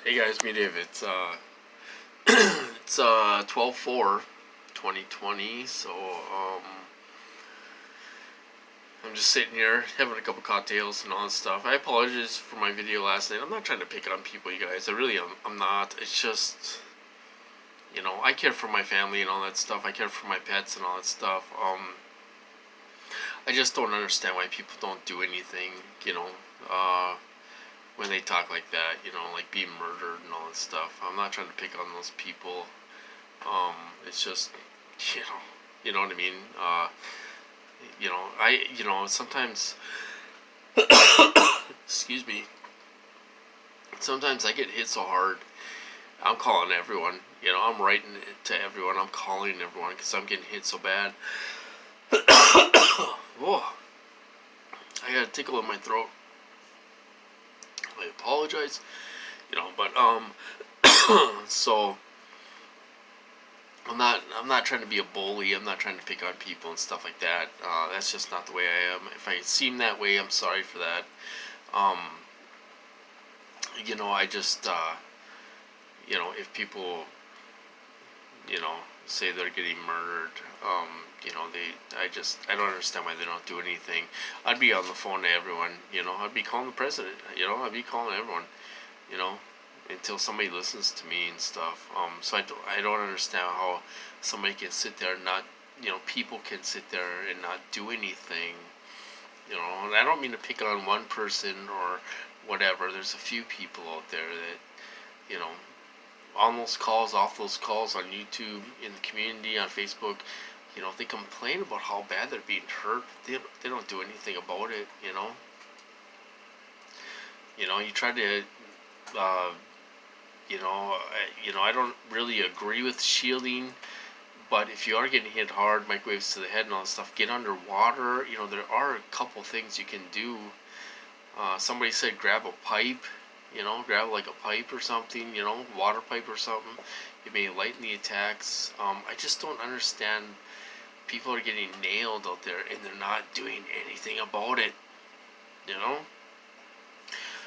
Hey guys, me Dave. It's 12/4/2020. So I'm just sitting here having a couple cocktails and all that stuff. I apologize for my video last night. I'm not trying to pick on people, you guys. I really am. I'm not. It's just, I care for my family and all that stuff. I care for my pets and all that stuff. I just don't understand why people don't do anything. Uh, when they talk like that, like being murdered and all that stuff. I'm not trying to pick on those people. It's just, you know, you know what I mean. Sometimes, excuse me. Sometimes I get hit so hard. I'm calling everyone. I'm writing it to everyone. I'm calling everyone because I'm getting hit so bad. Whoa, I got a tickle in my throat. I apologize. But so I'm not trying to be a bully. I'm not trying to pick on people and stuff like that. That's just not the way I am. If I seem that way, I'm sorry for that. I just if people say they're getting murdered, I don't understand why they don't do anything. I'd be on the phone to everyone. I'd be calling the president. I'd be calling everyone. You know, until somebody listens to me and stuff. So I don't understand how somebody can sit there and not, people can sit there and not do anything. And I don't mean to pick on one person or whatever. There's a few people out there that, on those calls, off those calls, on YouTube, in the community, on Facebook, they complain about how bad they're being hurt. They don't do anything about it. You try to I don't really agree with shielding, but if you are getting hit hard, microwaves to the head and all that stuff, get underwater. There are a couple things you can do. Somebody said grab a pipe, grab like a pipe or something, water pipe or something. It may lighten the attacks. I just don't understand. People are getting nailed out there and they're not doing anything about it,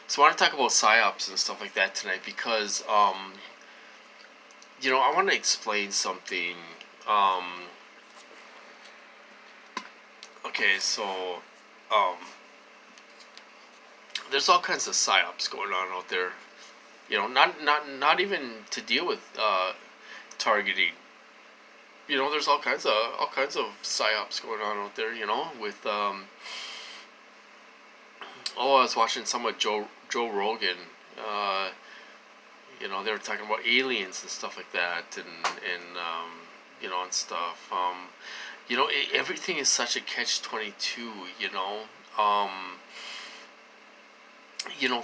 So I want to talk about psyops and stuff like that tonight because, I want to explain something. Okay, so, there's all kinds of psyops going on out there. Not even to deal with targeting. There's all kinds of psyops going on out there. With I was watching some with Joe Rogan. They were talking about aliens and stuff like that, and stuff. Everything is such a catch-22.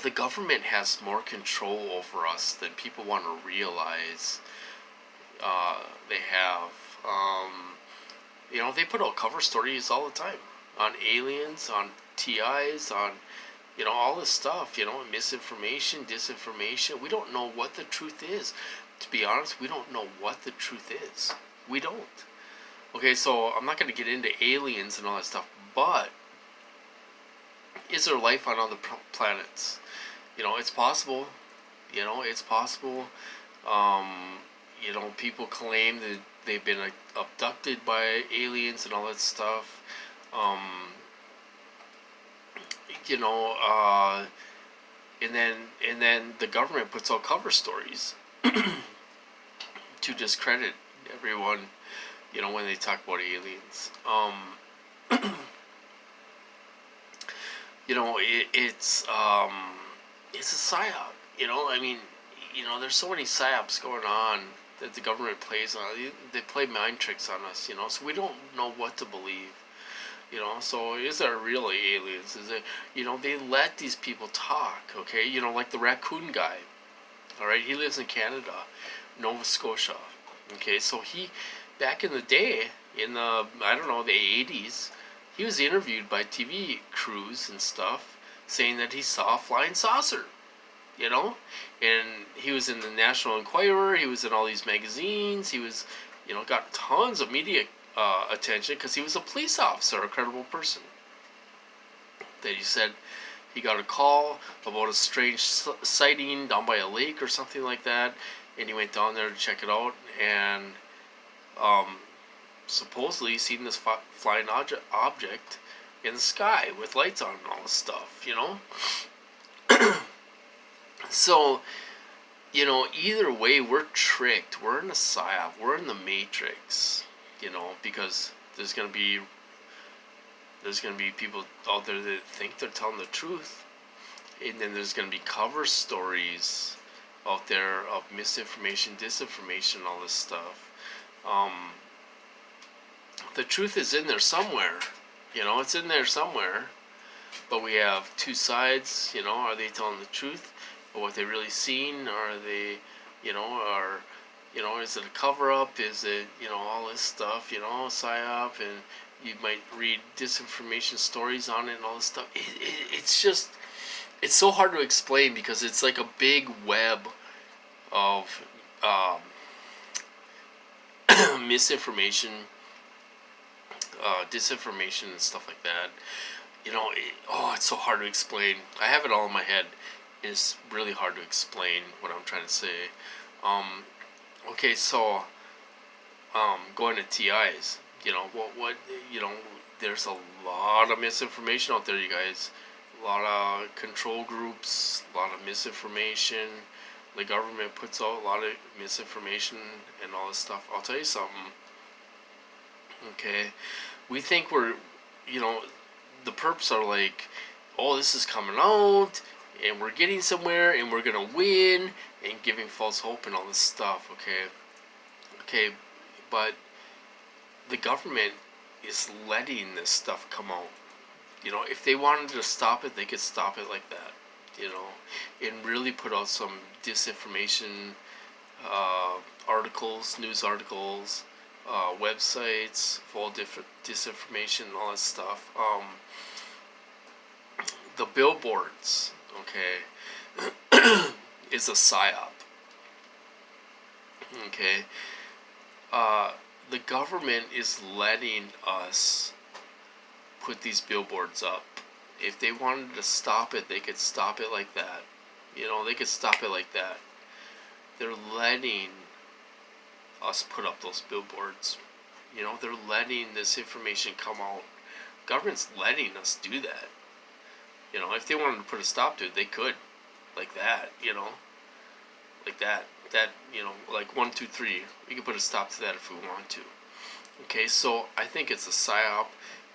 The government has more control over us than people want to realize. They have. They put out cover stories all the time on aliens, on TIs, on all this stuff, misinformation, disinformation. We don't know what the truth is. To be honest, we don't know what the truth is. We don't. Okay, so I'm not going to get into aliens and all that stuff, but is there life on other planets? It's possible. It's possible. People claim that they've been abducted by aliens and all that stuff. And then the government puts out cover stories to discredit everyone, when they talk about aliens. It's a psyop. There's so many psyops going on that the government plays on. They play mind tricks on us, so we don't know what to believe. So is there really aliens? Is it, they let these people talk, okay? Like the raccoon guy, all right? He lives in Canada, Nova Scotia, okay? So back in the day, in the 80s, he was interviewed by TV crews and stuff, saying that he saw a flying saucer, and he was in the National Enquirer, he was in all these magazines, he was, got tons of media attention because he was a police officer, a credible person. That he said he got a call about a strange sighting down by a lake or something like that, and he went down there to check it out, and supposedly seen this flying object in the sky with lights on and all this stuff, you know? So, you know, either way, we're tricked. We're in a psyop. We're in the Matrix, you know, because there's gonna be people out there that think they're telling the truth, and then there's gonna be cover stories out there of misinformation, disinformation, all this stuff. The truth is in there somewhere, you know, it's in there somewhere. But we have two sides, you know. Are they telling the truth, or what they really seen? Or are they, you know, is it a cover up? Is it, you know, all this stuff, you know, psyop, and you might read disinformation stories on it and all this stuff. It's just, it's so hard to explain because it's like a big web of misinformation, disinformation, and stuff like that. You know, it's so hard to explain. I have it all in my head. It's really hard to explain what I'm trying to say. Okay, so going to TIs, you know, what you know, there's a lot of misinformation out there, you guys. A lot of control groups, a lot of misinformation. The government puts out a lot of misinformation and all this stuff. I'll tell you something. Okay, we think we're, you know, the perps are like, oh, this is coming out, and we're getting somewhere, and we're gonna win, and giving false hope and all this stuff. Okay, but the government is letting this stuff come out. You know, if they wanted to stop it, they could stop it like that. You know, and really put out some disinformation articles, news articles, websites full of different disinformation and all that stuff. The billboards, okay, is a psyop. Okay, the government is letting us put these billboards up. If they wanted to stop it, they could stop it like that. You know, they could stop it like that. They're letting us put up those billboards. You know, they're letting this information come out. Government's letting us do that. You know, if they wanted to put a stop to it, they could. Like that, you know. Like that. That, you know, like 1, 2, 3. We could put a stop to that if we want to. Okay, so I think it's a psyop.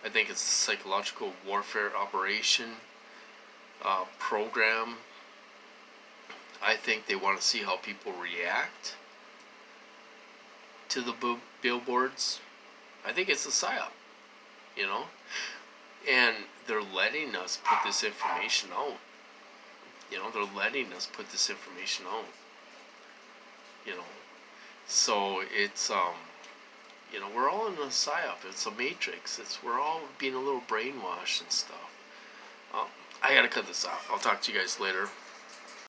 I think it's a psychological warfare operation, program. I think they want to see how people react to the billboards. I think it's a psyop, you know? And they're letting us put this information out. You know, they're letting us put this information out. You know, so it's, you know, we're all in a psyop. It's a matrix. We're all being a little brainwashed and stuff. I gotta cut this off. I'll talk to you guys later.